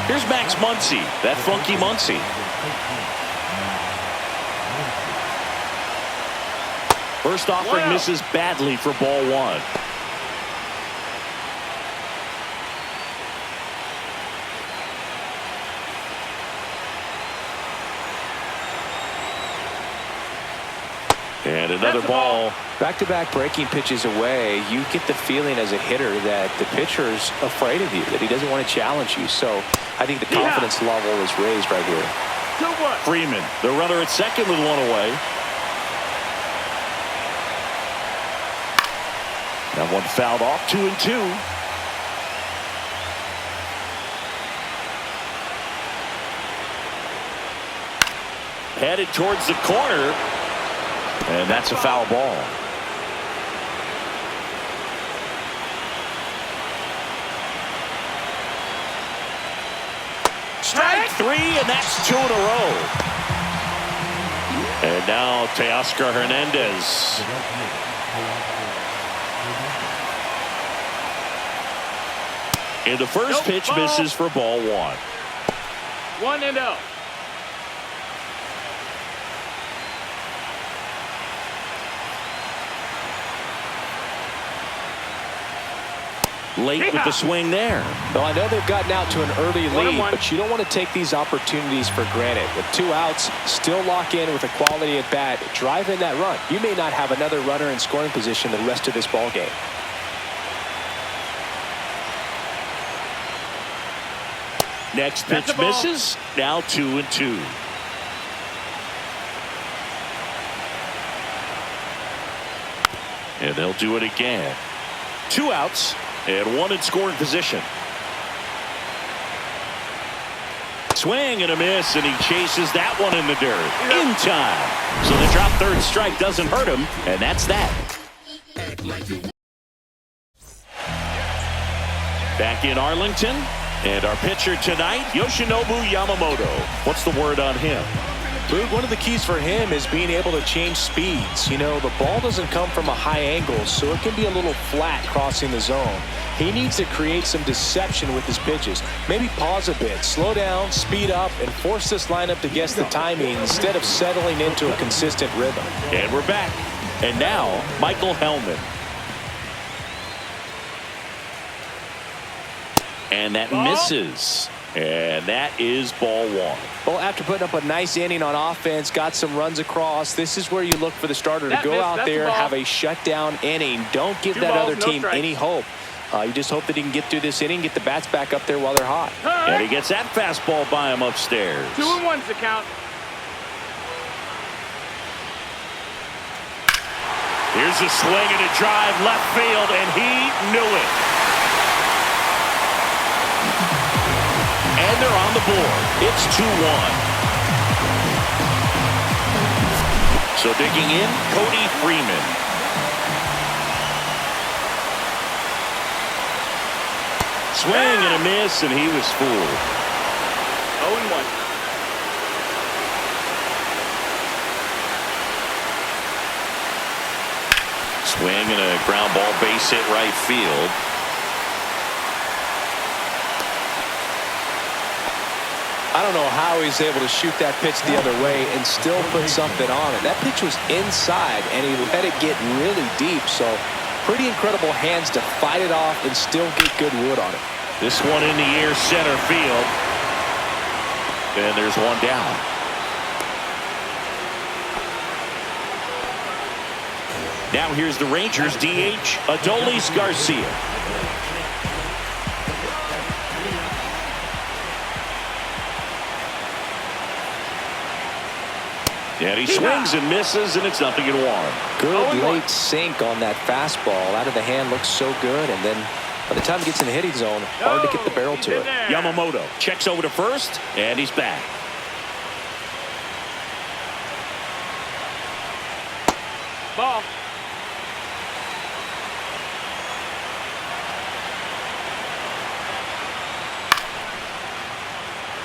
Here's Max Muncy, that funky Muncy. First offering misses badly for ball one. And another ball. Back-to-back breaking pitches away, you get the feeling as a hitter that the pitcher's afraid of you, that he doesn't want to challenge you. So I think the confidence level is raised right here. Freeman, the runner at second with one away. That one fouled off, 2-2. Headed towards the corner. And that's a foul ball. Strike three, and that's two in a row. And now Teoscar Hernandez. And the first pitch misses for ball one. 1-0. Late with the swing there. Well, I know they've gotten out to an early lead, but you don't want to take these opportunities for granted. With two outs, still lock in with a quality at bat, drive in that run. You may not have another runner in scoring position the rest of this ball game. Next pitch misses. Now 2-2. And they'll do it again. Two outs. And one in scoring position. Swing and a miss, and he chases that one in the dirt. In time. So the drop third strike doesn't hurt him, and that's that. Back in Arlington, and our pitcher tonight, Yoshinobu Yamamoto. What's the word on him? Boog, one of the keys for him is being able to change speeds. You know, the ball doesn't come from a high angle, so it can be a little flat crossing the zone. He needs to create some deception with his pitches. Maybe pause a bit, slow down, speed up, and force this lineup to guess the timing instead of settling into a consistent rhythm. And we're back. And now, Michael Hellman. And that misses. And that is ball one. Well, after putting up a nice inning on offense, got some runs across, this is where you look for the starter to go out there, have a shutdown inning. Don't give that other team any hope. You just hope that he can get through this inning, get the bats back up there while they're hot. And he gets that fastball by him upstairs. 2-1's the count. Here's a swing and a drive left field, and he knew it. And they're on the board. It's 2-1. So digging in, Cody Freeman. Swing and a miss, and he was fooled. 0-1. Swing and a ground ball base hit right field. I don't know how he's able to shoot that pitch the other way and still put something on it. That pitch was inside, and he let it get really deep. So pretty incredible hands to fight it off and still get good wood on it. This one in the air, center field. And there's one down. Now here's the Rangers DH, Adolis Garcia. And he swings and misses, and it's 0-1. Good late sink on that fastball. Out of the hand, looks so good, and then by the time he gets in the hitting zone, hard to get the barrel to it. Yamamoto checks over to first, and he's back. Ball.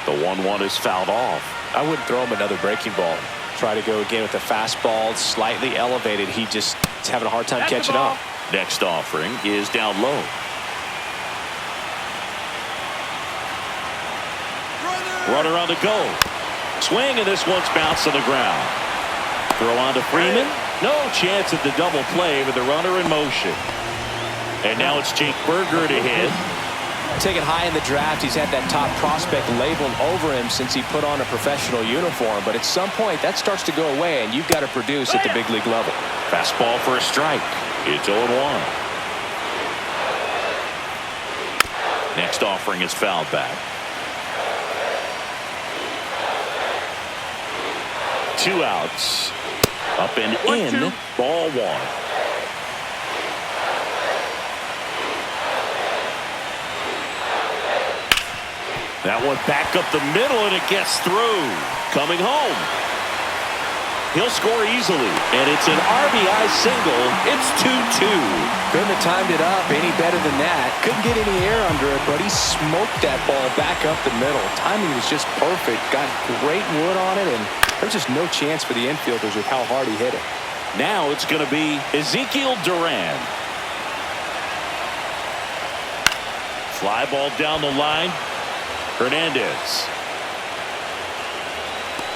The 1-1 is fouled off. I wouldn't throw him another breaking ball. Try to go again with the fastball, slightly elevated. He just is having a hard time catching up. Next offering is down low. Runner on the go. Swing, and this one's bounced on the ground. Throw on to Freeman. No chance at the double play with the runner in motion. And now it's Jake Berger to hit. Taken high in the draft, he's had that top prospect labeled over him since he put on a professional uniform. But at some point, that starts to go away, and you've got to produce at the big league level. Fastball for a strike. It's 0-1. Next offering is fouled back. 2 outs. Up and in. Ball 1. That one back up the middle, and it gets through. Coming home. He'll score easily, and it's an RBI single. It's 2-2. Couldn't have timed it up any better than that. Couldn't get any air under it, but he smoked that ball back up the middle. Timing was just perfect. Got great wood on it, and there's just no chance for the infielders with how hard he hit it. Now it's going to be Ezekiel Duran. Fly ball down the line. Hernandez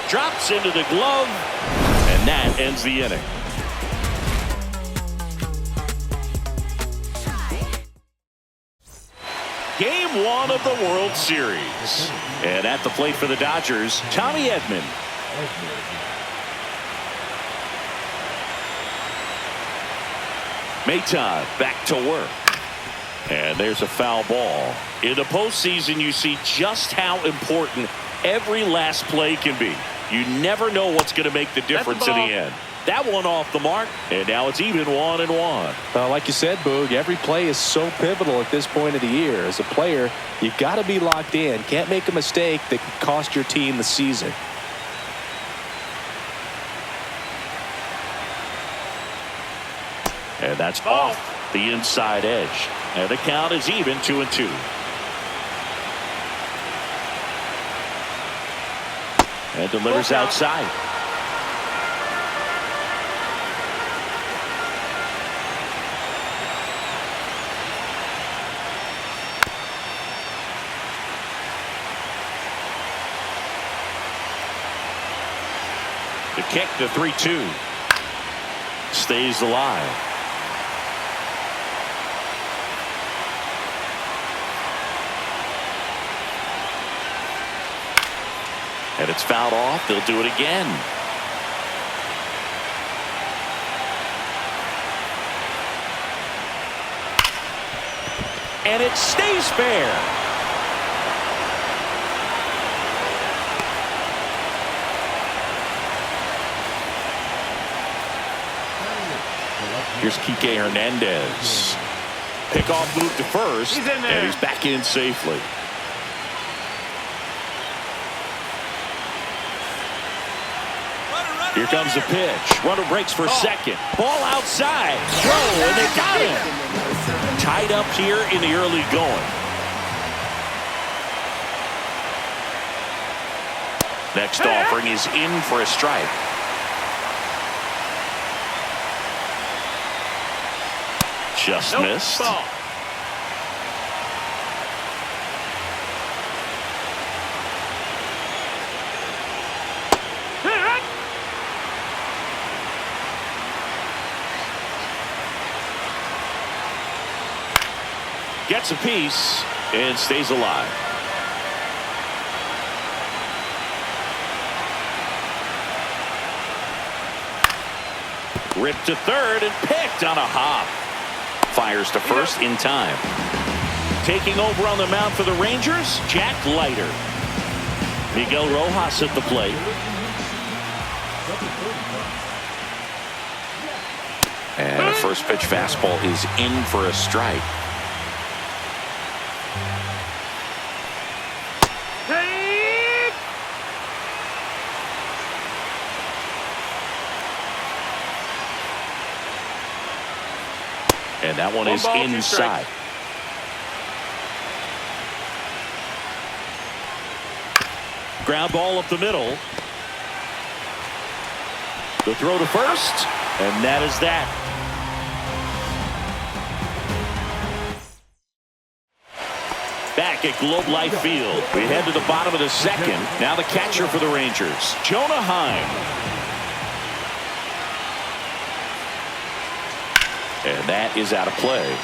drops into the glove, and that ends the inning. Game 1 of the World Series. And at the plate for the Dodgers, Tommy Edman. Maton back to work. And there's a foul ball. In the postseason, you see just how important every last play can be. You never know what's going to make the difference in the end. That one off the mark, and now it's even 1-1. Like you said, Boog, every play is so pivotal at this point of the year. As a player, you got to be locked in. Can't make a mistake that could cost your team the season. And that's off the inside edge. And the count is even 2-2. And delivers outside. The kick to 3-2. Stays alive. And it's fouled off. They'll do it again. And it stays fair. Here's Kike Hernandez. Pickoff move to first. And he's back in safely. Here comes the pitch. Runner breaks for second. Ball outside. Throw, and they got him. Tied up here in the early going. Next offering is in for a strike. Just missed. Ball. Gets a piece and stays alive. Ripped to third and picked on a hop. Fires to first in time. Taking over on the mound for the Rangers, Jack Leiter. Miguel Rojas at the plate. And a first pitch fastball is in for a strike. And that one is inside. Ground ball up the middle. The throw to first, and that is that. Back back at Globe Life Field. We head to the bottom of the second. Now the catcher for the Rangers, Jonah Heim. And that is out of play.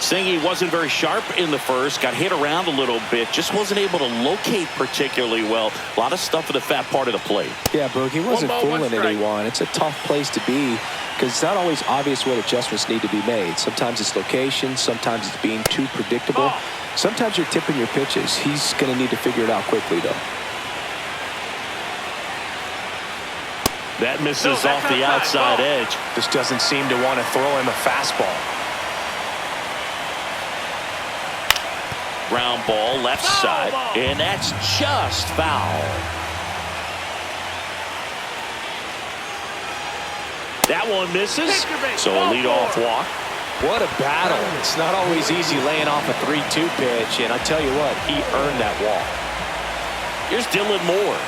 Saying he wasn't very sharp in the first, got hit around a little bit, just wasn't able to locate particularly well. A lot of stuff in the fat part of the plate. Yeah, Boog, he wasn't fooling anyone. It's a tough place to be because it's not always obvious what adjustments need to be made. Sometimes it's location, sometimes it's being too predictable. Sometimes you're tipping your pitches. He's going to need to figure it out quickly, though. That misses off the outside edge. Just doesn't seem to want to throw him a fastball. Ground ball left side, and that's just foul. That one misses, so a leadoff walk. What a battle. It's not always easy laying off a 3-2 pitch, and I tell you what, he earned that walk. Here's Dylan Moore.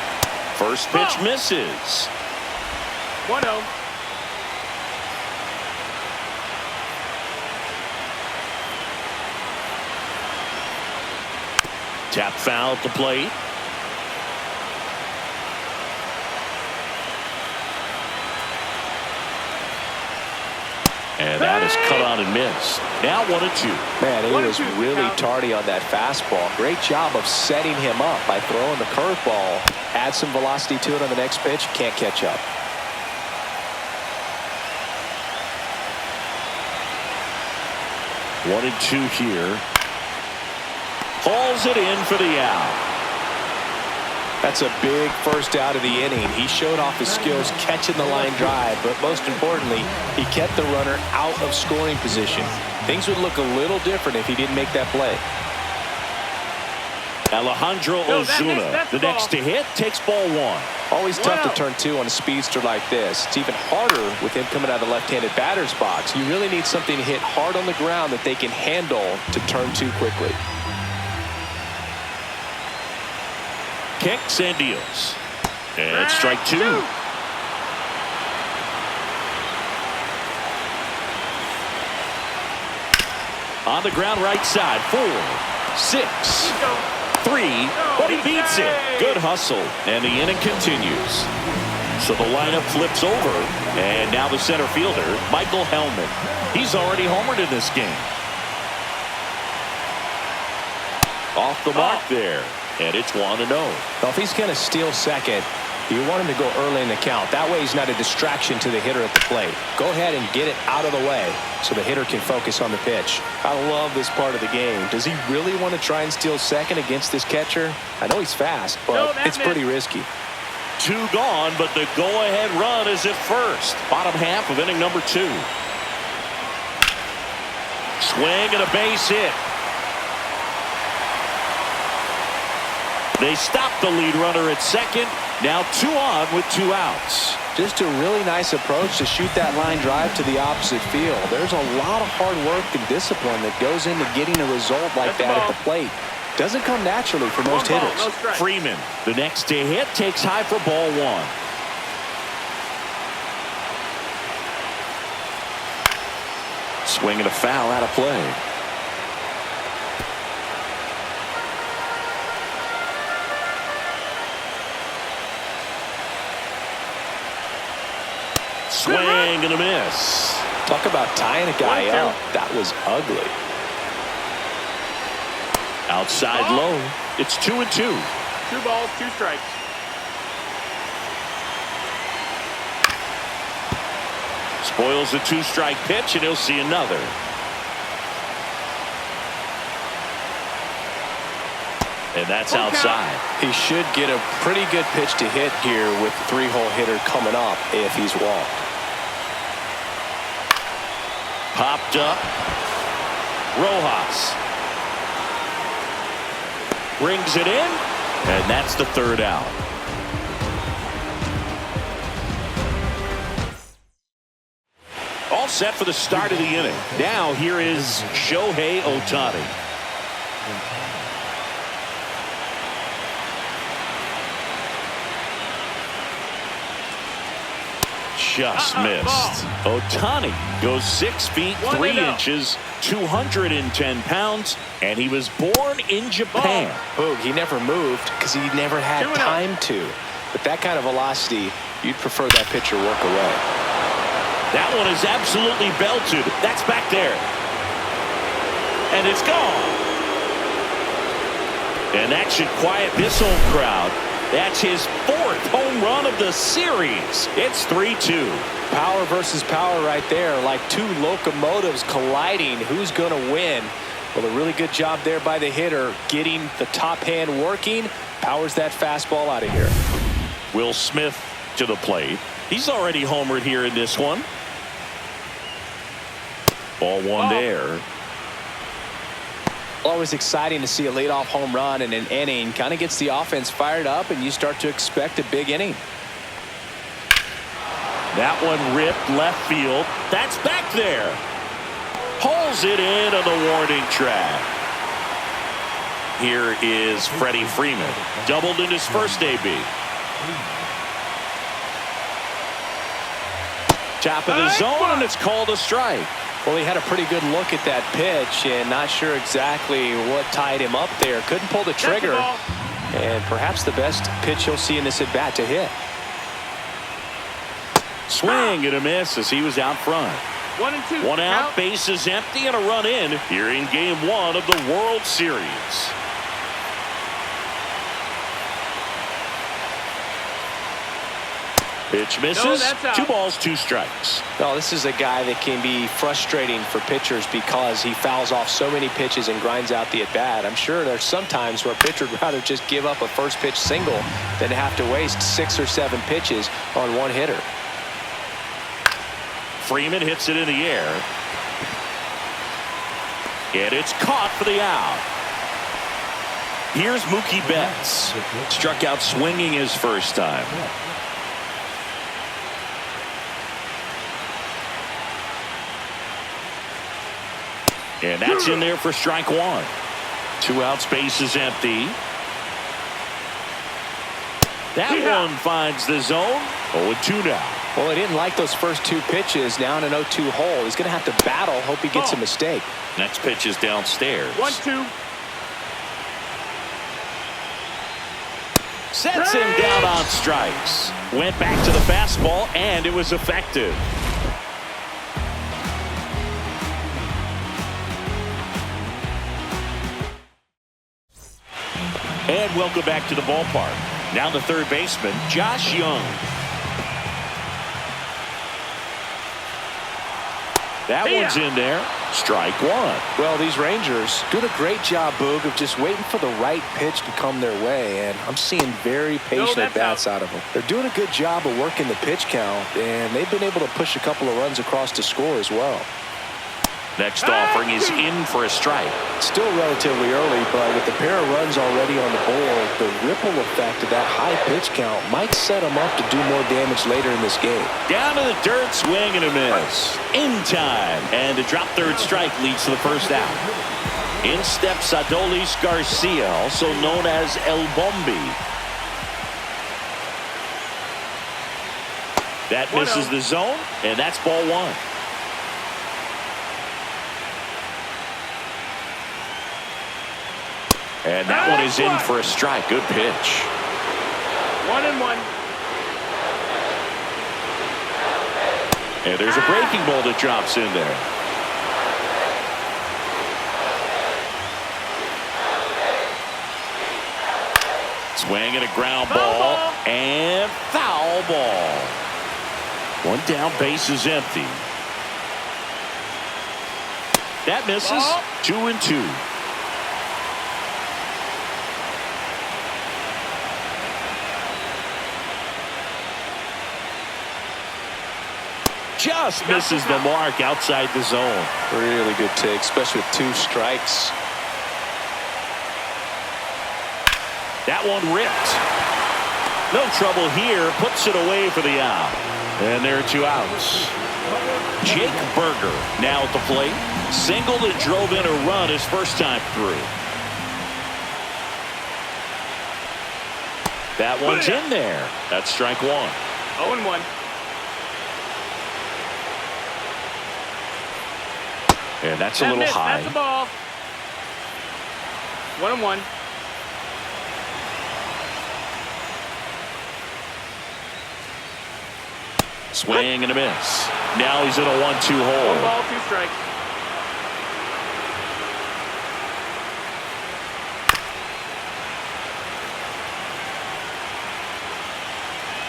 First pitch misses. 1-0. Tap foul at the plate. And that is cut on and missed. Now 1-2. Man, he was really tardy on that fastball. Great job of setting him up by throwing the curveball. Add some velocity to it on the next pitch. Can't catch up. One and two here. Hauls it in for the out. That's a big first out of the inning. He showed off his skills catching the line drive, but most importantly, he kept the runner out of scoring position. Things would look a little different if he didn't make that play. Alejandro Ozuna, the next to hit, takes ball one. Always tough to turn two on a speedster like this. It's even harder with him coming out of the left-handed batter's box. You really need something to hit hard on the ground that they can handle to turn two quickly. Kicks and deals. And strike two. On the ground right side. 4, 6, 3. But he beats it. Good hustle. And the inning continues. So the lineup flips over. And now the center fielder, Michael Hellman. He's already homered in this game. Off the mark there. And it's 1-0. Well, if he's going to steal second, you want him to go early in the count. That way he's not a distraction to the hitter at the plate. Go ahead and get it out of the way so the hitter can focus on the pitch. I love this part of the game. Does he really want to try and steal second against this catcher? I know he's fast, but it's pretty risky. 2 gone, but the go-ahead run is at first. Bottom half of inning number 2. Swing and a base hit. They stop the lead runner at second. Now 2 on with 2 outs. Just a really nice approach to shoot that line drive to the opposite field. There's a lot of hard work and discipline that goes into getting a result like that at the plate. Doesn't come naturally for most hitters. Freeman, the next to hit, takes high for ball 1. Swing and a foul out of play. Swing and a miss. Talk about tying a guy up. That was ugly. Outside low. It's 2-2. 2 balls, 2 strikes. Spoils the 2-strike pitch, and he'll see another. And that's outside. He should get a pretty good pitch to hit here with the 3-hole hitter coming up if he's walked. Popped up. Rojas brings it in, and that's the 3rd out. All set for the start of the inning. Now here is Shohei Ohtani. just missed. Ohtani goes 6 feet 3 inches, 210 pounds, and he was born in Japan. Boog, he never moved because he never had time to. With that kind of velocity, you'd prefer that pitcher work away. That one is absolutely belted. That's back there. And it's gone. And that should quiet this home crowd. That's his 4th home run of the series. It's 3-2. Power versus power right there, like two locomotives colliding. Who's going to win? Well, a really good job there by the hitter, getting the top hand working. Powers that fastball out of here. Will Smith to the plate. He's already homered here in this one. Ball one there. Always exciting to see a leadoff home run in an inning. Kind of gets the offense fired up, and you start to expect a big inning. That one ripped left field. That's back there. Pulls it in on the warning track. Here is Freddie Freeman. Doubled in his first AB. Top of the zone, and it's called a strike. Well, he had a pretty good look at that pitch and not sure exactly what tied him up there. Couldn't pull the trigger. And perhaps the best pitch you'll see in this at-bat to hit. Swing and a miss as he was out front. 1 and 2. One out, bases empty, and a run in here in Game 1 of the World Series. Pitch misses. 2 balls, 2 strikes. Well, this is a guy that can be frustrating for pitchers because he fouls off so many pitches and grinds out the at-bat. I'm sure there's some times where a pitcher would rather just give up a first pitch single than have to waste 6 or 7 pitches on one hitter. Freeman hits it in the air. And it's caught for the out. Here's Mookie Betts. Struck out swinging his first time. And that's in there for strike 1. 2 outs, base is empty. That one finds the zone. 0-2 now. Well, he didn't like those first 2 pitches. Now in an 0-2 hole. He's going to have to battle. Hope he gets a mistake. Next pitch is downstairs. 1-2. Sets him down on strikes. Went back to the fastball, and it was effective. And welcome back to the ballpark. Now the third baseman, Josh Young. That one's in there. Strike 1. Well, these Rangers doing a great job, Boog, of just waiting for the right pitch to come their way. And I'm seeing very patient at-bats out of them. They're doing a good job of working the pitch count, and they've been able to push a couple of runs across to score as well. Next offering is in for a strike. Still relatively early, but with the pair of runs already on the board, the ripple effect of that high pitch count might set them up to do more damage later in this game. Down to the dirt, swing and a miss. In time, and a drop third strike leads to the first out. In steps Adolis Garcia, also known as El Bombi. That misses the zone, and that's ball 1. And that one is in for a strike. Good pitch. 1-1. And there's a breaking ball that drops in there. Swing and a ground ball. And foul ball. One down, base is empty. That misses. 2-2. Just misses the mark outside the zone. Really good take, especially with 2 strikes. That one ripped. No trouble here. Puts it away for the out. And there are 2 outs. Jake Berger now at the plate. Singled and drove in a run his first time through. That one's in there. That's strike 1. 0-1. And that's a little high. That's the ball. 1-1. Swing and a miss. Now he's in a 1-2 hole. 1 ball, 2 strikes.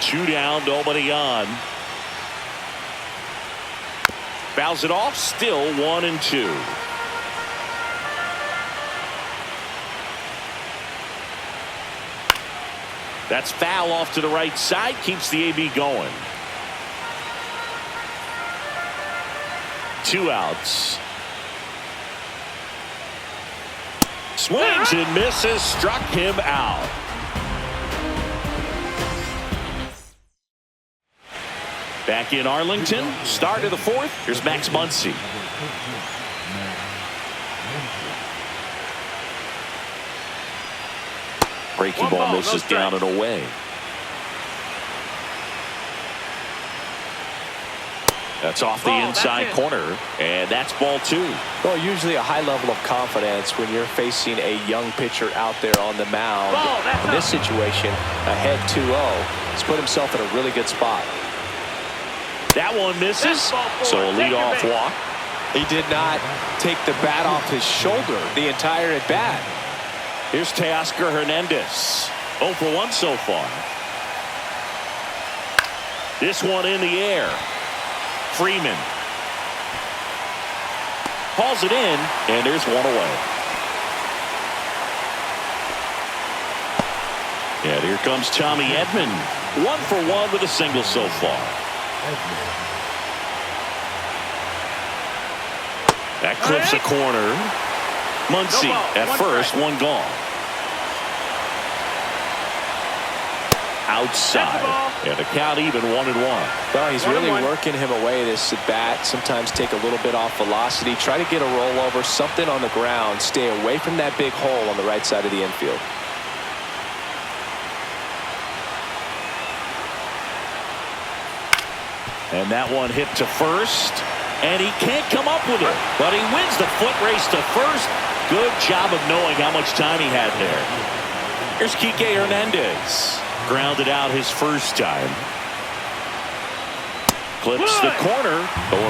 Two down, nobody on. Fouls it off, still 1-2. That's foul off to the right side, keeps the AB going. 2 outs. Swings and misses, struck him out. Back in Arlington, start of the 4th. Here's Max Muncy. Breaking ball misses down and away. That's off the inside corner, and that's ball 2. Well, usually a high level of confidence when you're facing a young pitcher out there on the mound. In this situation, ahead 2-0, he's put himself in a really good spot. That one misses, so a leadoff walk. He did not take the bat off his shoulder the entire at bat. Here's Teoscar Hernandez. 0 for 1 so far. This one in the air. Freeman hauls it in, and there's one away. And here comes Tommy Edman. 1 for 1 with a single so far. That clips a corner. Muncy at first, 1 gone. Outside, and the count even 1-1. Well, he's really working him away this at bat. Sometimes take a little bit off velocity, try to get a rollover, something on the ground, stay away from that big hole on the right side of the infield. And that one hit to first, and he can't come up with it, but he wins the foot race to first. Good job of knowing how much time he had there. Here's Kike Hernandez. Grounded out his first time. Clips the corner, 0-1.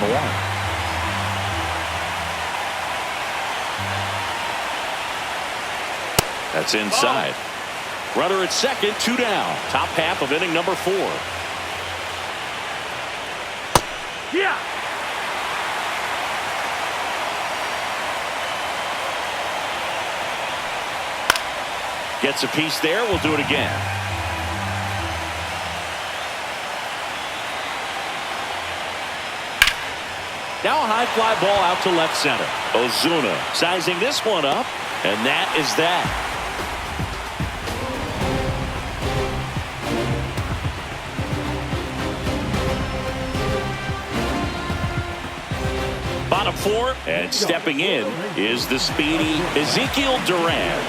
That's inside. Runner at second, 2 down. Top half of inning number 4. Yeah. Gets a piece there. We'll do it again. Now a high fly ball out to left center. Ozuna sizing this one up, and that is that. Bottom 4, and stepping in is the speedy Ezekiel Duran.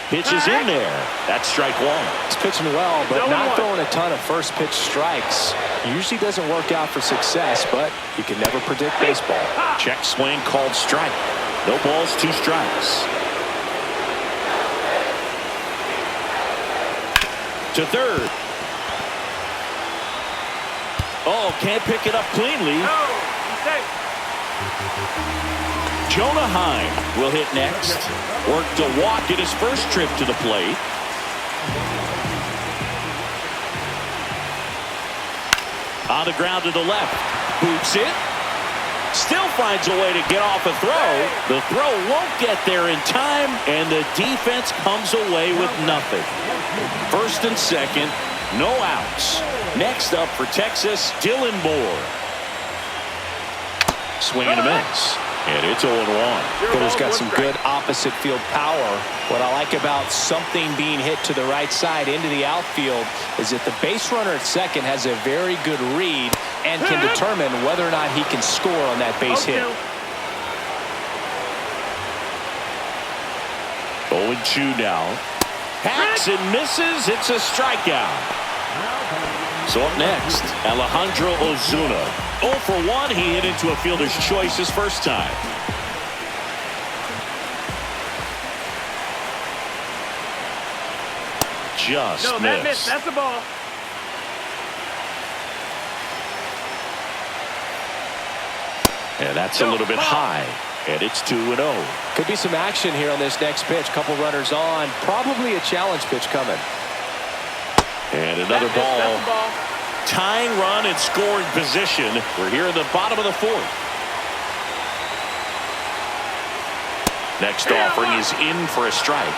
Pitches in there. That's strike 1. He's pitching well, but not throwing a ton of first pitch strikes. Usually doesn't work out for success, but you can never predict baseball. Check swing called strike. No balls, 2 strikes. To third. Oh, can't pick it up cleanly. Jonah Heim will hit next. Worked a walk in his first trip to the plate. On the ground to the left. Boots it. Still finds a way to get off a throw. The throw won't get there in time, and the defense comes away with nothing. First and second, no outs. Next up for Texas, Dylan Moore. Swing and a miss. And it's 0-1. Hitter's got some good opposite field power. What I like about something being hit to the right side into the outfield is that the base runner at second has a very good read and can determine whether or not he can score on that base hit. 0-2 now. Hacks and misses. It's a strikeout. So up next, Alejandro Ozuna. 0 for 1. He hit into a fielder's choice his first time. Just No, that missed. That's the ball. And that's a little bit high. And it's 2-0. Could be some action here on this next pitch. Couple runners on. Probably a challenge pitch coming. And another ball. Tying run and scoring position. We're here in the bottom of the fourth. Next offering is in for a strike.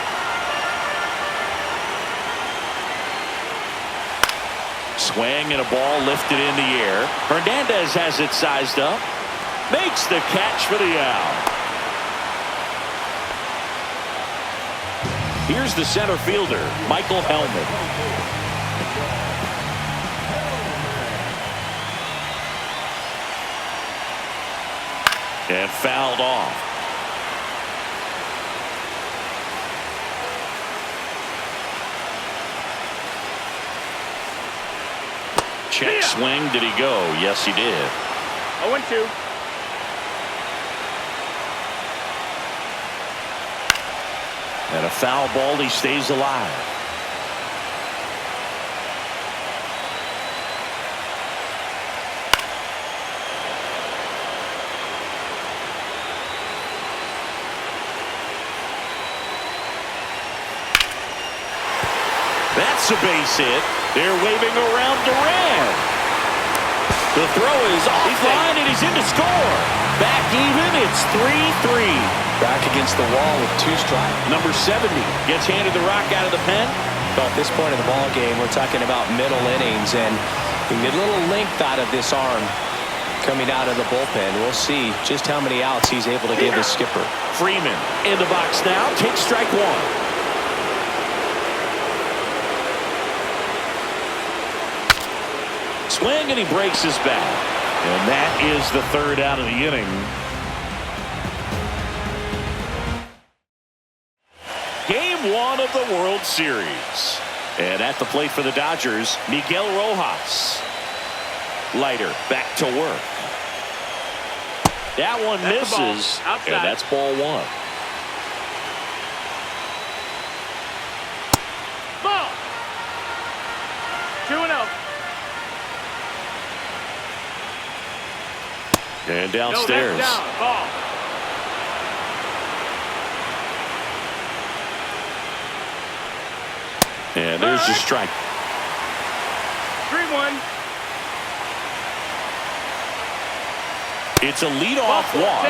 Swing and a ball lifted in the air. Hernandez has it sized up. Makes the catch for the out. Here's the center fielder, Michael Hellman. And fouled off. Check swing. Did he go? Yes, he did. 0-2. And a foul ball. He stays alive. That's a base hit. They're waving around Duran. The throw is offline and he's in to score. Back even. It's 3-3. Back against the wall with 2 strikes. Number 70 gets handed the rock out of the pen. So at this point in the ball game, we're talking about middle innings, and you can get a little length out of this arm coming out of the bullpen. We'll see just how many outs he's able to give his skipper. Freeman in the box now. Takes strike 1. Swing and he breaks his bat. And that is the 3rd out of the inning. Game 1 of the World Series. And at the plate for the Dodgers, Miguel Rojas. Leiter back to work. That one misses. And that's ball 1. Ball. 2-0. And downstairs. No, that's down. Ball. And there's the strike. 3-1. It's a leadoff walk.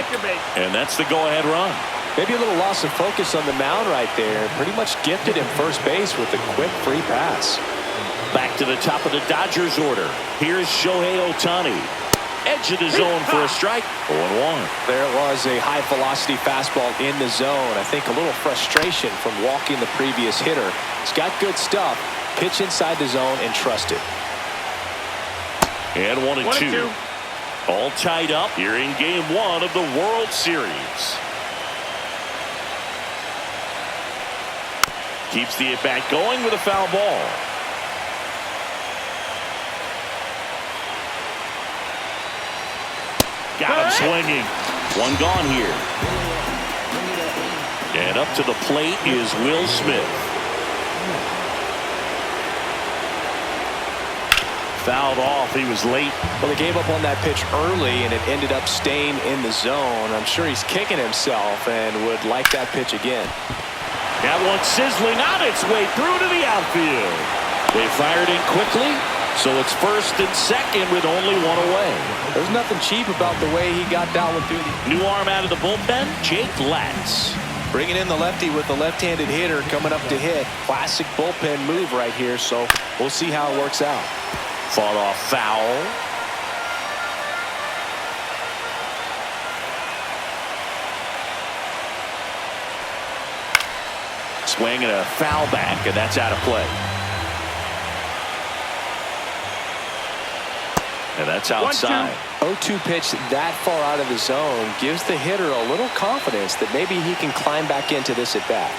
And that's the go-ahead run. Maybe a little loss of focus on the mound right there. Pretty much gifted him first base with a quick free pass. Back to the top of the Dodgers order. Here's Shohei Ohtani. Edge of the zone for a strike. 0-1. There was a high-velocity fastball in the zone. I think a little frustration from walking the previous hitter. He's got good stuff. Pitch inside the zone and trust it. And 1-2. All tied up here in Game 1 of the World Series. Keeps the at-bat going with a foul ball. Got him swinging. One gone here. And up to the plate is Will Smith. Fouled off. He was late. Well, he gave up on that pitch early, and it ended up staying in the zone. I'm sure he's kicking himself and would like that pitch again. That one sizzling on its way through to the outfield. They fired in quickly. So it's 1st and 2nd with only 1 away. There's nothing cheap about the way he got that one through. New arm out of the bullpen, Jake Latz. Bringing in the lefty with the left-handed hitter coming up to hit. Classic bullpen move right here, so we'll see how it works out. Fought off foul. Swing and a foul back, and that's out of play. And that's outside. 0-2 pitch that far out of the zone gives the hitter a little confidence that maybe he can climb back into this at bat.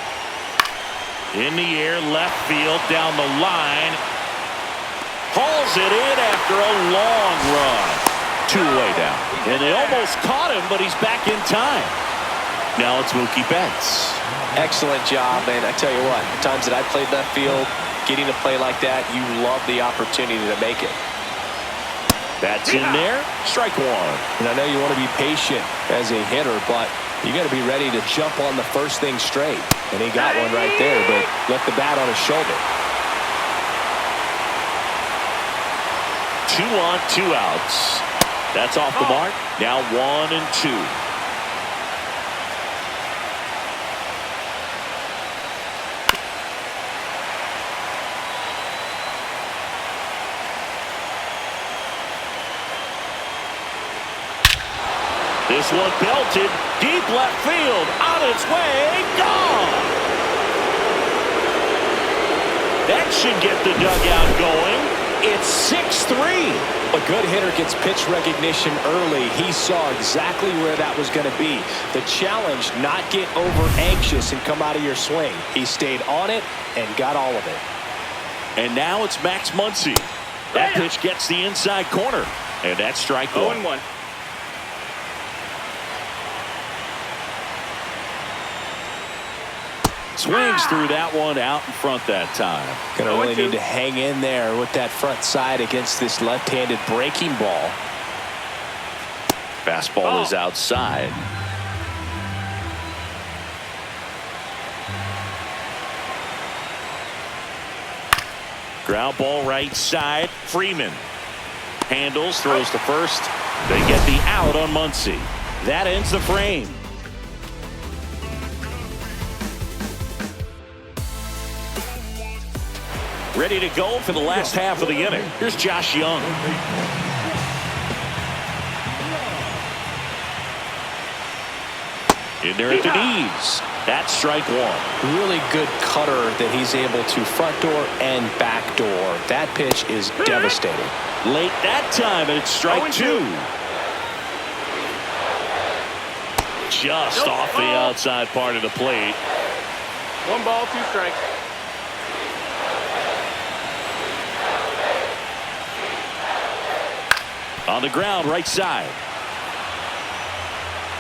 In the air, left field, down the line. Hauls it in after a long run. Two-way down. And they almost caught him, but he's back in time. Now it's Mookie Betts. Excellent job, and I tell you what, the times that I played left field, getting to play like that, you love the opportunity to make it. That's in there. Strike one. And I know you want to be patient as a hitter, but you got to be ready to jump on the first thing straight. And he got one right there, but left the bat on his shoulder. 2 on, 2 outs. That's off the mark. Now 1 and 2. This one belted deep left field, on its way, gone. That should get the dugout going. It's 6-3. A good hitter gets pitch recognition early. He saw exactly where that was going to be. The challenge, not get over anxious and come out of your swing. He stayed on it and got all of it. And now it's Max Muncy. That pitch gets the inside corner, and that's strike one. 0-1. Swings through that one out in front that time. Gonna really need to hang in there with that front side against this left-handed breaking ball. Fastball is outside. Ground ball right side. Freeman handles, throws to first. They get the out on Muncy. That ends the frame. Ready to go for the last half of the inning. Here's Josh Young. In there at the knees. That's strike one. Really good cutter that he's able to front door and back door. That pitch is devastating. Late that time, and it's strike two. Just off the outside part of the plate. 1 ball, 2 strikes. On the ground, right side.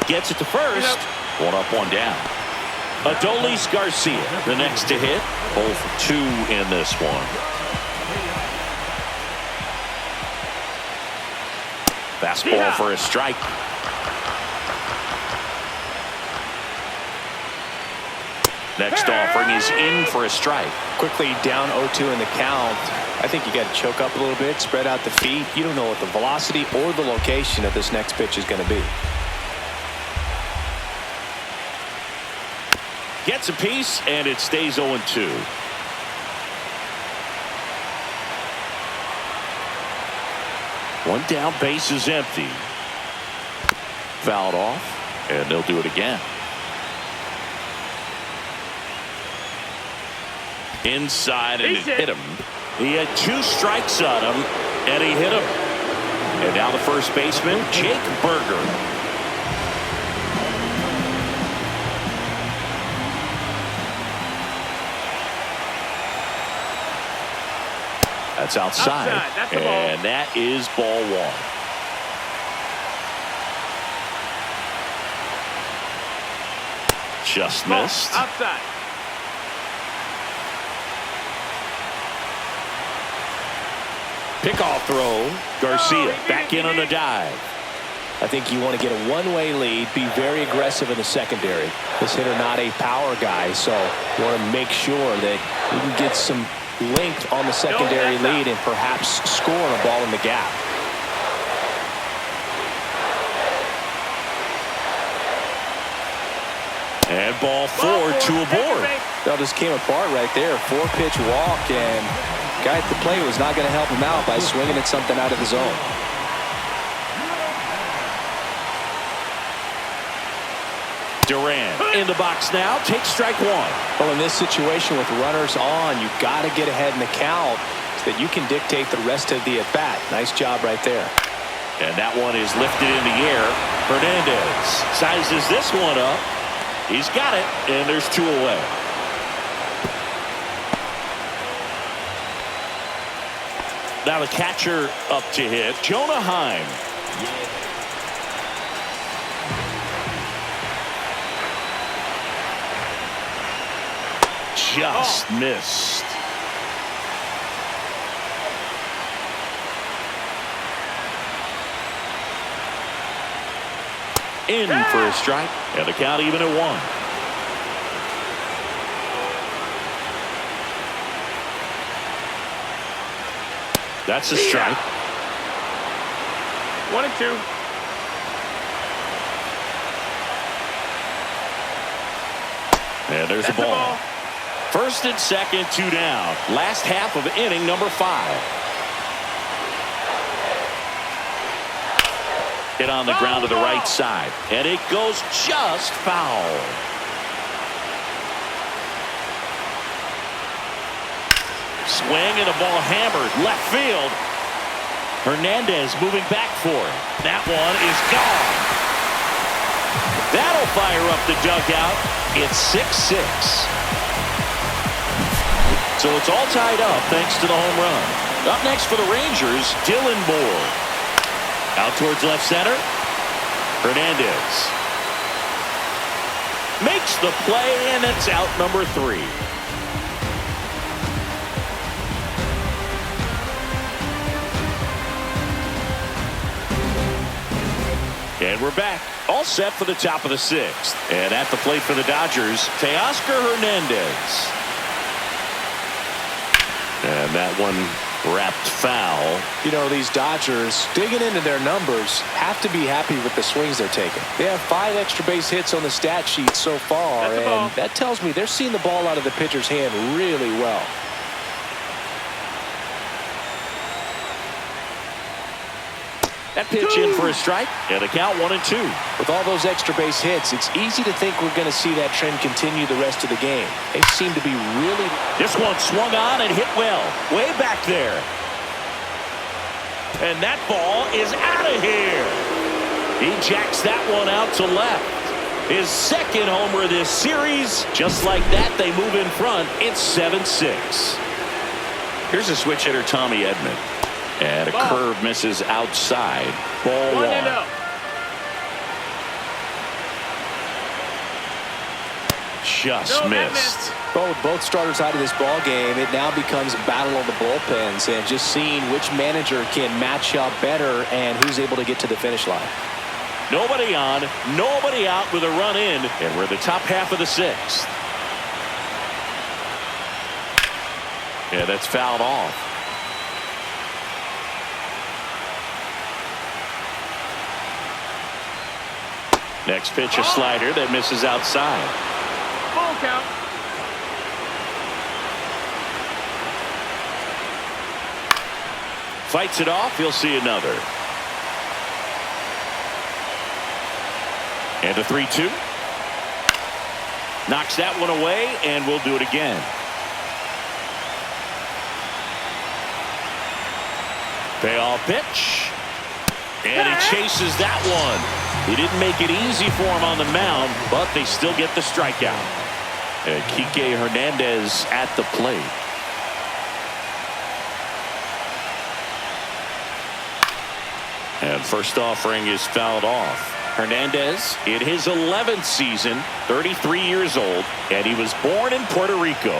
Gets it to first. 1 up, 1 down. Adolis Garcia, the next to hit. 0 for 2 in this one. Fastball for a strike. Next offering is in for a strike. Quickly down 0-2 in the count. I think you got to choke up a little bit, spread out the feet. You don't know what the velocity or the location of this next pitch is going to be. Gets a piece, and it stays 0-2. One down, base is empty. Fouled off, and they'll do it again. Inside, and it hit him. He had 2 strikes on him, and he hit him. And now the first baseman, Jake Berger. That's outside. That's the ball. And that is ball 1. Just missed. Outside. Pickoff throw. Garcia back in on the dive. I think you want to get a one-way lead, be very aggressive in the secondary. This hitter not a power guy, so you want to make sure that you can get some length on the secondary lead and perhaps score a ball in the gap. And ball 4, 2 aboard. That just came apart right there. 4-pitch walk, and guy at the plate was not going to help him out by swinging at something out of the zone. Duran in the box now. Takes strike 1. Well, in this situation with runners on, you've got to get ahead in the count so that you can dictate the rest of the at-bat. Nice job right there. And that one is lifted in the air. Hernandez sizes this one up. He's got it, and there's 2 away. Now the catcher up to hit, Jonah Heim. Just missed. In for a strike, and the count even at 1. That's a strike. 1-2. And there's a ball. First and second, 2 down. Last half of inning number 5. Hit on the ground to the right side, and it goes just foul. Swing and a ball hammered left field. Hernandez moving back for it. That one is gone. That'll fire up the dugout. It's 6-6. So it's all tied up thanks to the home run. Up next for the Rangers, Dylan Moore. Out towards left center. Hernandez makes the play, and it's out number 3. And we're back. All set for the top of the 6th. And at the plate for the Dodgers, Teoscar Hernandez. And that one wrapped foul. You know, these Dodgers, digging into their numbers, have to be happy with the swings they're taking. They have 5 extra base hits on the stat sheet so far, and that tells me they're seeing the ball out of the pitcher's hand really well. That pitch in for a strike, and a count 1-2. With all those extra base hits, it's easy to think we're going to see that trend continue the rest of the game. They seem to be really... This one swung on and hit well, way back there. And that ball is out of here. He jacks that one out to left. His second homer this series. Just like that, they move in front. It's 7-6. Here's a switch hitter, Tommy Edman. And a curve misses outside. Ball 1. Just missed. Well, with both starters out of this ball game, it now becomes a battle on the bullpens, and just seeing which manager can match up better and who's able to get to the finish line. Nobody on, nobody out with a run in, and we're the top half of the 6th. Yeah, that's fouled off. Next pitch, a slider that misses outside. Full count. Fights it off. He'll see another. And a 3-2. Knocks that one away, and we'll do it again. Payoff pitch. And he chases that one. He didn't make it easy for him on the mound, but they still get the strikeout. And Kike Hernandez at the plate. And first offering is fouled off. Hernandez in his 11th season, 33 years old, and he was born in Puerto Rico.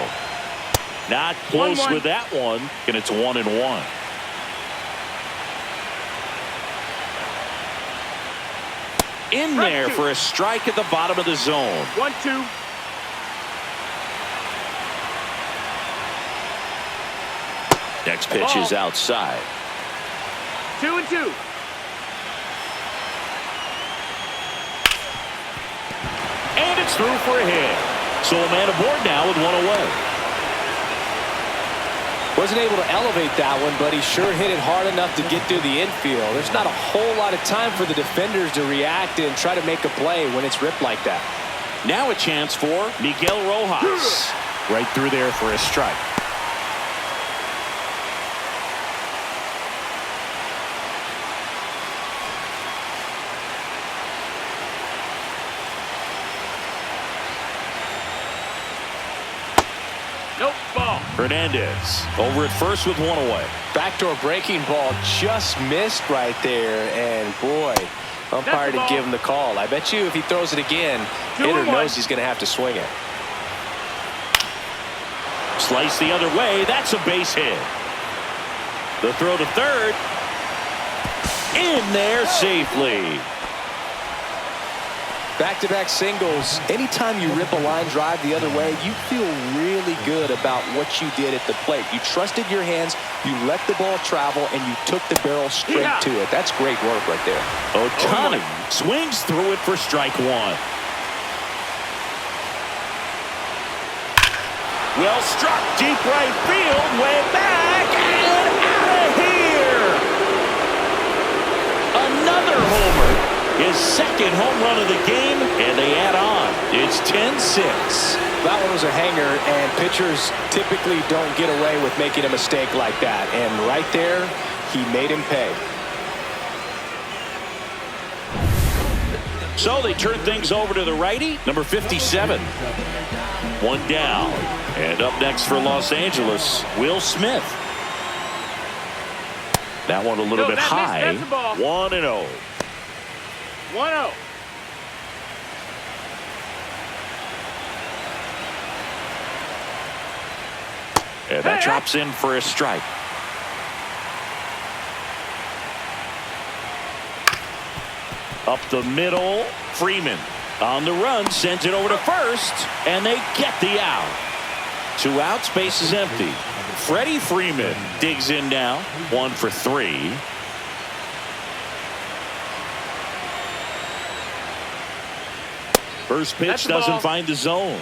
Not close 1-1. with that one, and it's 1-1. In there for a strike at the bottom of the zone. 1-2. Next pitch is outside. 2-2. And it's through for a hit. So a man aboard now with one away. Wasn't able to elevate that one, but he sure hit it hard enough to get through the infield. There's not a whole lot of time for the defenders to react and try to make a play when it's ripped like that. Now a chance for Miguel Rojas. Right through there for a strike. Nope, ball. Hernandez over at first with one away. Backdoor breaking ball just missed right there, and boy, umpire to give him the call. I bet you if he throws it again, hitter knows he's going to have to swing it. Slice the other way. That's a base hit. The throw to third. In there safely. Back-to-back singles. Anytime you rip a line drive the other way, you feel really good about what you did at the plate. You trusted your hands, you let the ball travel, and you took the barrel straight to it. That's great work right there. Ohtani swings through it for strike one. Well struck, deep right field, way back, and out of here. Another homer. His second home run of the game, and they add on. It's 10-6. That one was a hanger, and pitchers typically don't get away with making a mistake like that. And right there, he made him pay. So they turn things over to the righty, number 57. One down. And up next for Los Angeles, Will Smith. That one a little bit high. 1-0. 1-0. And that drops in for a strike. Up the middle, Freeman on the run, sends it over to first, and they get the out. 2 outs, base is empty. Freddie Freeman digs in now, 1 for 3. First pitch doesn't find the zone.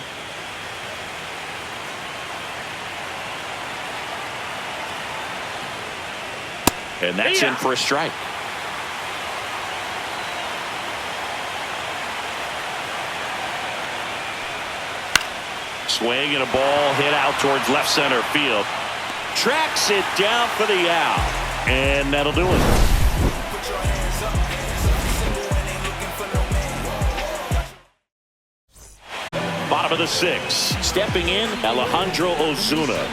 And that's in for a strike. Swing and a ball hit out towards left center field. Tracks it down for the out. And that'll do it. Bottom of the 6th. Stepping in, Alejandro Ozuna.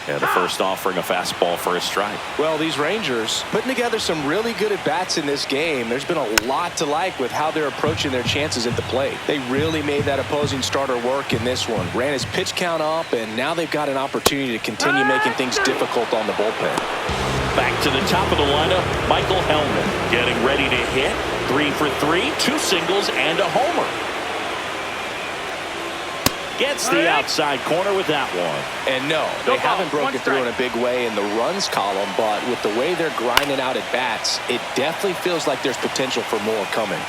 And the first offering a fastball for a strike. Well, these Rangers putting together some really good at-bats in this game. There's been a lot to like with how they're approaching their chances at the plate. They really made that opposing starter work in this one. Ran his pitch count up, and now they've got an opportunity to continue making things difficult on the bullpen. Back to the top of the lineup, Michael Hellman getting ready to hit. 3 for 3, 2 singles and a homer. Gets the outside corner with that one. And no, they haven't broken through in a big way in the runs column, but with the way they're grinding out at bats, it definitely feels like there's potential for more coming.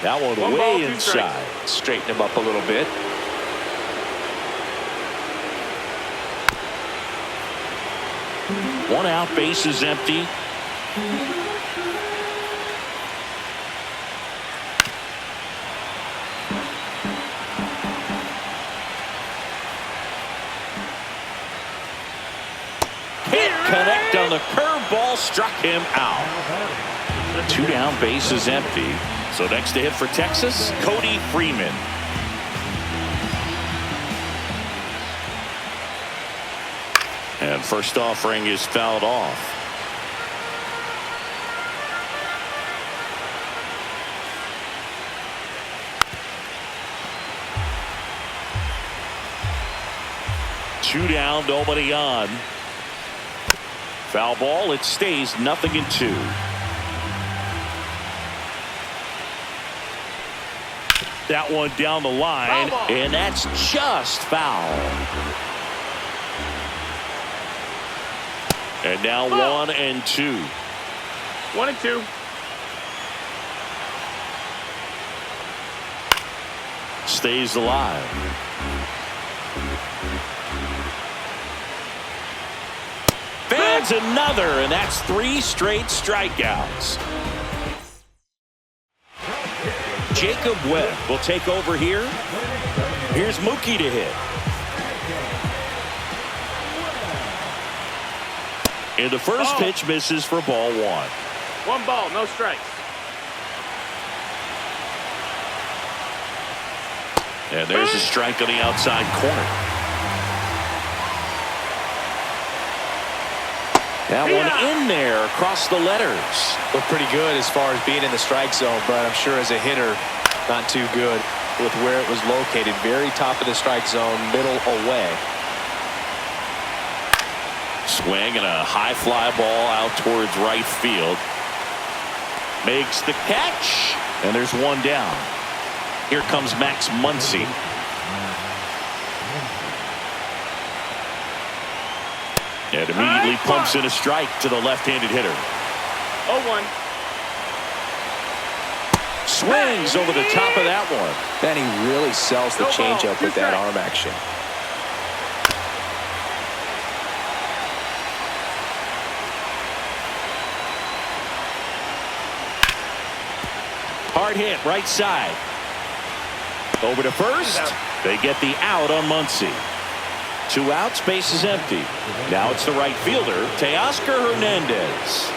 That one way inside. Straighten him up a little bit. One out, base is empty. Connect on the curveball, struck him out. 2 down, base is empty. So next to hit for Texas, Cody Freeman. And first offering is fouled off. Two down, nobody on. Foul ball, it stays 0-2. That one down the line, and that's just foul. And now 1-2. 1-2. Stays alive. Fans another, and that's 3 straight strikeouts. Jacob Webb will take over here. Here's Mookie to hit. And the first pitch misses for ball one. One ball, no strikes. And there's a strike on the outside corner. That one in there across the letters. Looked pretty good as far as being in the strike zone, but I'm sure as a hitter, not too good with where it was located. Very top of the strike zone, middle away. Swing and a high fly ball out towards right field. Makes the catch, and there's one down. Here comes Max Muncy. And immediately pumps in a strike to the left-handed hitter. 0-1. Swings over the top of that one. Man, he really sells the changeup with that arm action. Hard hit, right side. Over to first. They get the out on Muncy. 2 outs, base is empty. Now it's the right fielder, Teoscar Hernandez.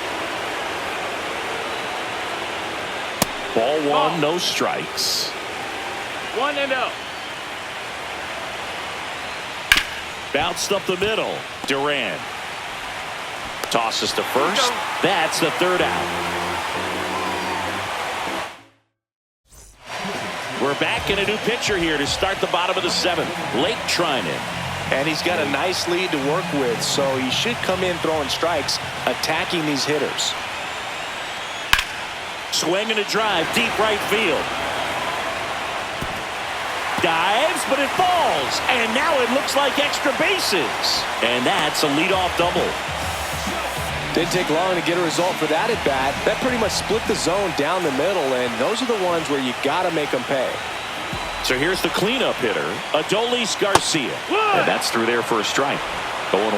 Ball one, no strikes. 1-0. Bounced up the middle. Duran tosses to first. That's the 3rd out. We're back in a new pitcher here to start the bottom of the 7th. Blake Trinan. And he's got a nice lead to work with, so he should come in throwing strikes, attacking these hitters. Swing and a drive, deep right field. Dives, but it falls. And now it looks like extra bases. And that's a leadoff double. Didn't take long to get a result for that at bat. That pretty much split the zone down the middle, and those are the ones where you got to make them pay. So here's the cleanup hitter, Adolis Garcia. And that's through there for a strike. 0-1.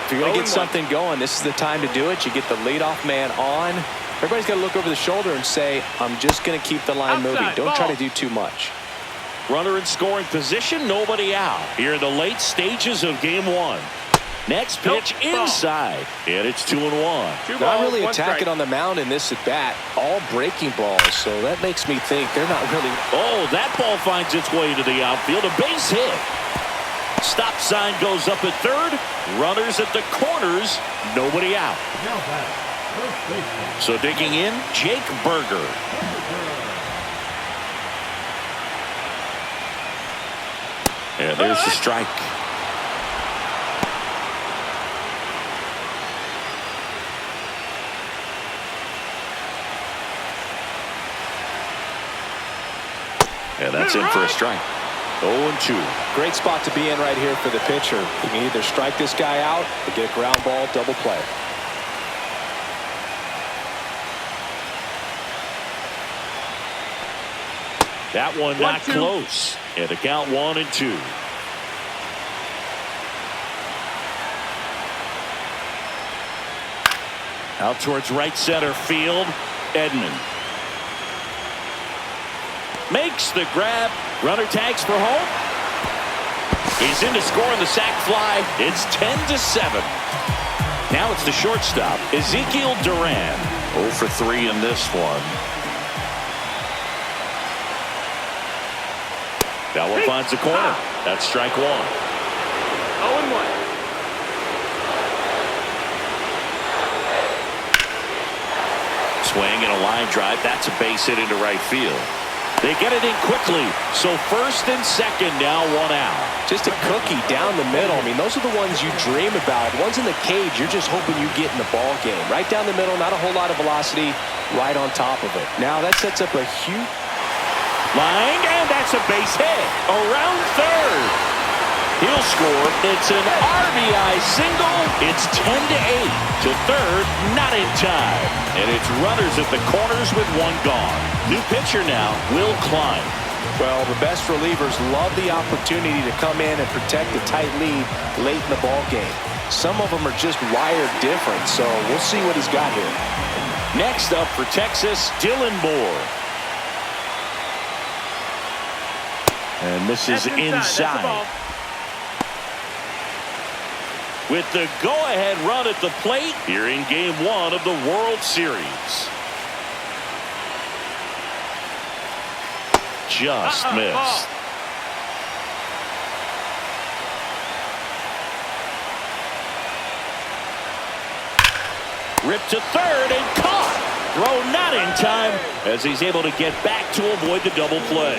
If you're going to get something going, this is the time to do it. You get the leadoff man on. Everybody's got to look over the shoulder and say, I'm just going to keep the line moving. Don't try to do too much. Runner in scoring position, nobody out. Here in the late stages of game 1. Next pitch inside, and it's 2-1. Not really attacking on the mound in this at bat. All breaking balls, so that makes me think they're not really. Oh, that ball finds its way to the outfield. A base hit. Stop sign goes up at 3rd. Runners at the corners. Nobody out. So digging in, Jake Berger. And there's the strike. And that's in for a strike. 0-2. Great spot to be in right here for the pitcher. You can either strike this guy out or get a ground ball, double play. That one not close. And the count 1-2. Out towards right center field. Edman makes the grab. Runner tags for home. He's in to score on the sac fly. It's 10-7. Now it's the shortstop, Ezekiel Duran. 0 for 3 in this one. That one finds the corner. That's strike 1. 0-1. Swing and a line drive. That's a base hit into right field. They get it in quickly. So first and second, now 1 out. Just a cookie down the middle. I mean, those are the ones you dream about. Ones in the cage, you're just hoping you get in the ball game. Right down the middle, not a whole lot of velocity, right on top of it. Now that sets up a huge line, and that's a base hit. Around 3rd. He'll score. It's an RBI single. It's 10-8 to 3rd. Not in time. And it's runners at the corners with 1 gone. New pitcher now, Will Klein. Well, the best relievers love the opportunity to come in and protect a tight lead late in the ball game. Some of them are just wired different, so we'll see what he's got here. Next up for Texas, Dylan Moore. And this is inside. with the go-ahead run at the plate here in Game 1 of the World Series. Just missed. Ball. Ripped to third and caught. Throw not in time as he's able to get back to avoid the double play.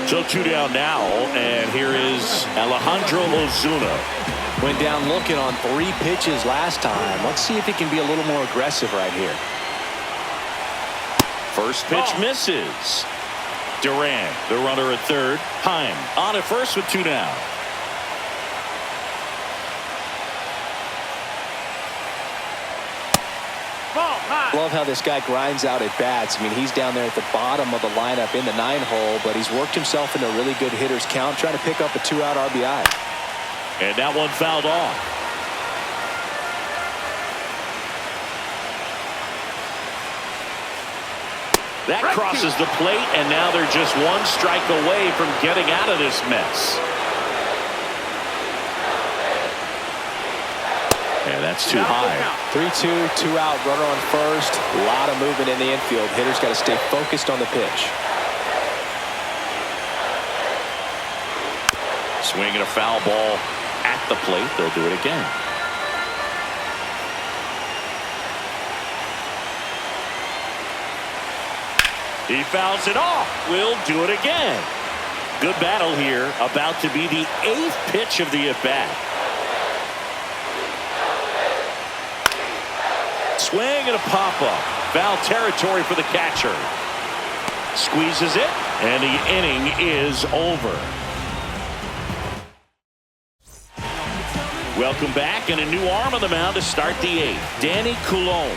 So 2 down now, and here is Alejandro Ozuna. Went down looking on 3 pitches last time. Let's see if he can be a little more aggressive right here. First pitch misses. Duran, the runner at third. Heim on at first with 2 down. Ball high. Love how this guy grinds out at bats. I mean, he's down there at the bottom of the lineup in the 9-hole, but he's worked himself into a really good hitter's count, trying to pick up a 2-out RBI. And that one fouled off. That crosses the plate, and now they're just 1 strike away from getting out of this mess. And that's too high. 3-2, 2-out, runner on first. A lot of movement in the infield. Hitter's got to stay focused on the pitch. Swinging a foul ball at the plate. They'll do it again. He fouls it off. We'll do it again. Good battle here. About to be the 8th pitch of the at-bat. Swing and a pop-up. Foul territory for the catcher. Squeezes it, and the inning is over. Welcome back, and a new arm on the mound to start the 8th. Danny Coulombe.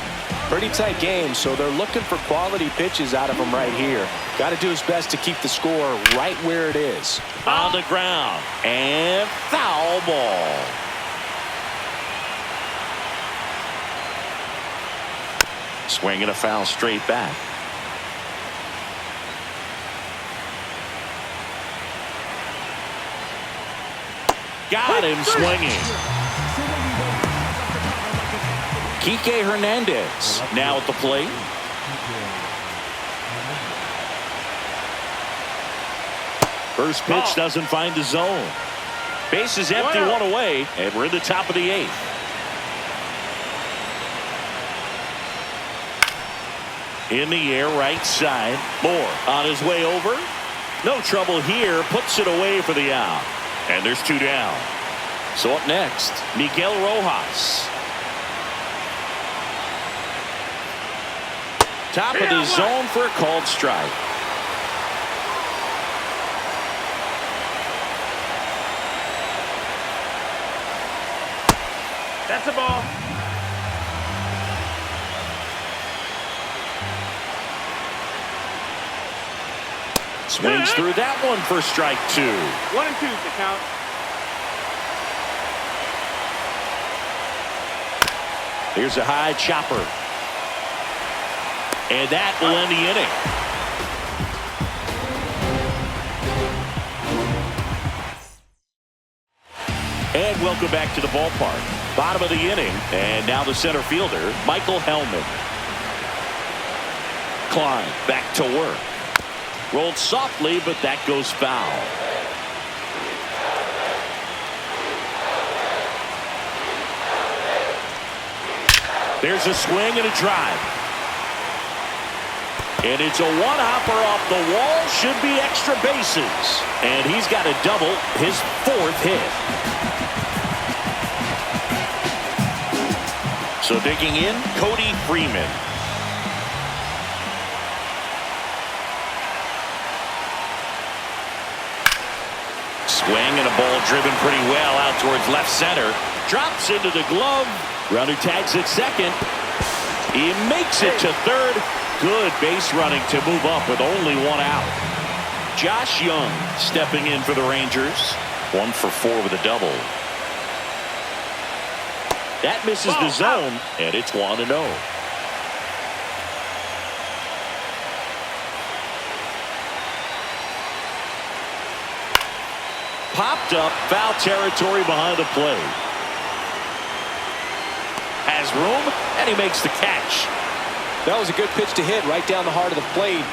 Pretty tight game, so they're looking for quality pitches out of him right here. Got to do his best to keep the score right where it is. On the ground, and foul ball. Swinging a foul straight back. Got him swinging. Kike Hernandez now at the plate. First pitch doesn't find the zone. Base is empty, 1 away, and we're in the top of the 8th. In the air, right side. Moore on his way over. No trouble here. Puts it away for the out. And there's 2 down. So up next, Miguel Rojas. Top of the zone for a called strike. That's a ball. Swings through that one for strike 2. 1 and 2's the count. Here's a high chopper. And that will end the inning. And welcome back to the ballpark. Bottom of the inning. And now the center fielder, Michael Hellman. Klein back to work. Rolled softly, but that goes foul. There's a swing and a drive. And it's a one-hopper off the wall. Should be extra bases. And he's got a double, his 4th hit. So digging in, Cody Freeman. Swing and a ball driven pretty well out towards left center. Drops into the glove. Runner tags at second. He makes it to third. Good base running to move up with only 1 out. Josh Young stepping in for the Rangers. 1 for 4 with a double. That misses the zone, and it's 1-0. Popped up, foul territory behind the plate. has room, and he makes the catch. That was a good pitch to hit right down the heart of the plate.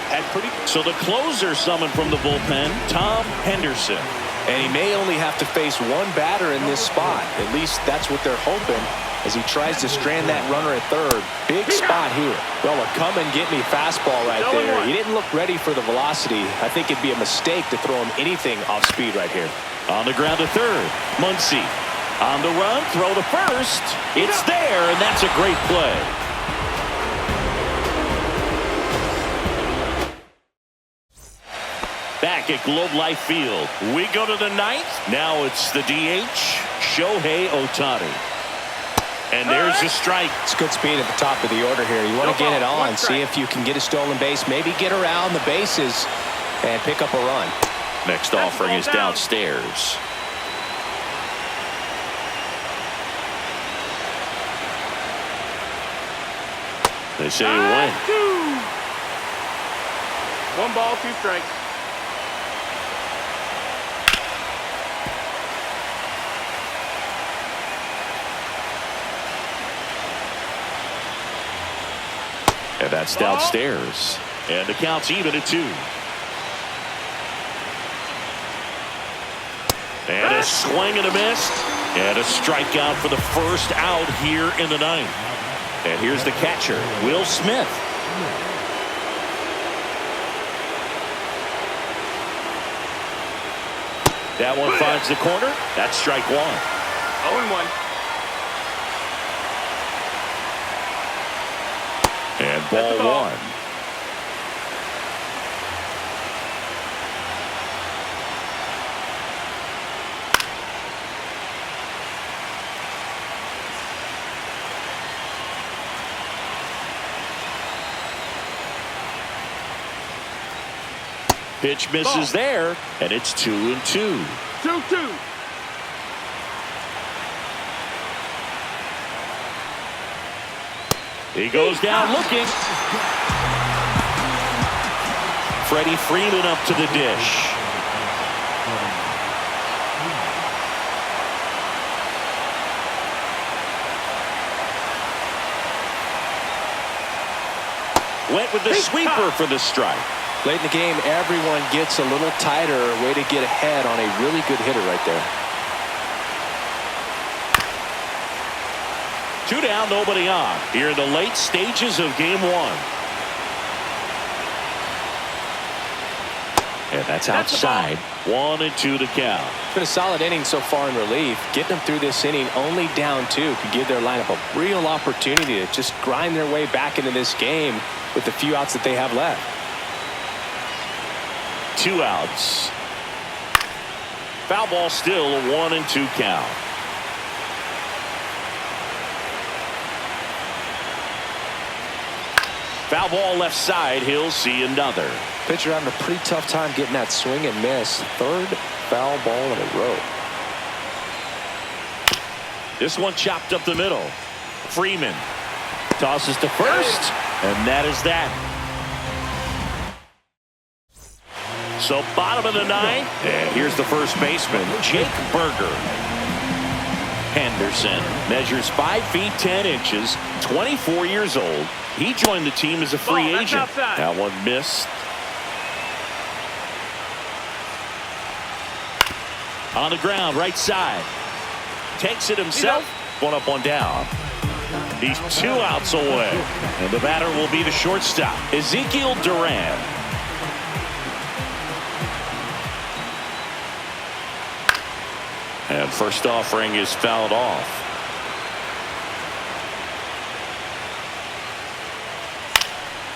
So the closer summoned from the bullpen, Tom Henderson. And he may only have to face one batter in this spot. At least that's what they're hoping as he tries to strand that runner at third. Big spot here. Well, a come-and-get-me fastball right there. He didn't look ready for the velocity. I think it'd be a mistake to throw him anything off speed right here. On the ground to third, Muncy. On the run, throw to first. It's there, and that's a great play. Back at Globe Life Field, we go to the ninth. Now it's the DH, Shohei Ohtani. And there's a strike. It's good speed at the top of the order here. You want to get it on, see if you can get a stolen base, maybe get around the bases and pick up a run. Next offering is downstairs. They say you win. 1 ball, 2 strikes. And that's downstairs. And the count's even at 2. And a swing and a miss. And a strikeout for the first out here in the ninth. And here's the catcher, Will Smith. That one finds the corner. That's strike 1. 0-1. And ball 1. Pitch misses there, and it's 2-2. 2-2. He goes down looking. Freddie Freeman up to the dish. Went with the sweeper for the strike. Late in the game, everyone gets a little tighter. Way to get ahead on a really good hitter right there. 2 down, nobody on. Here in the late stages of game 1. And that's outside. 1-2 to count. It's been a solid inning so far in relief. Getting them through this inning only down 2 could give their lineup a real opportunity to just grind their way back into this game with the few outs that they have left. 2 outs. Foul ball still, a 1-2 count. Foul ball left side. He'll see another. Pitcher having a pretty tough time getting that swing and miss. 3rd foul ball in a row. This one chopped up the middle. Freeman tosses to first, and that is that. So bottom of the 9th, and here's the first baseman, Jake Berger. Henderson measures 5 feet 10 inches, 24 years old. He joined the team as a free agent. That one missed. On the ground, right side. Takes it himself. 1 up, 1 down. He's 2 outs away. And the batter will be the shortstop, Ezekiel Duran. And first offering is fouled off.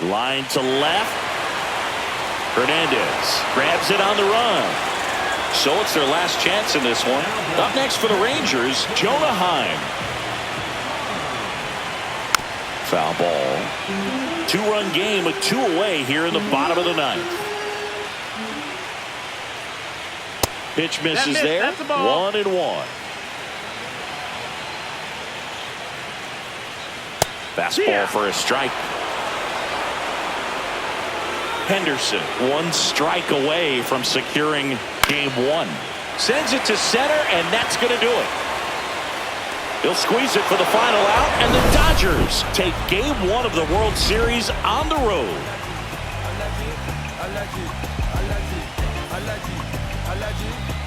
Line to left. Hernandez grabs it on the run. So it's their last chance in this one. Up next for the Rangers, Jonah Heim. Foul ball. 2-run game with 2 away here in the bottom of the 9th. Pitch misses there. 1-1. Fastball for a strike. Henderson 1 strike away from securing game 1. Sends it to center, and that's going to do it. He'll squeeze it for the final out, and the Dodgers take Game 1 of the World Series on the road. I like it.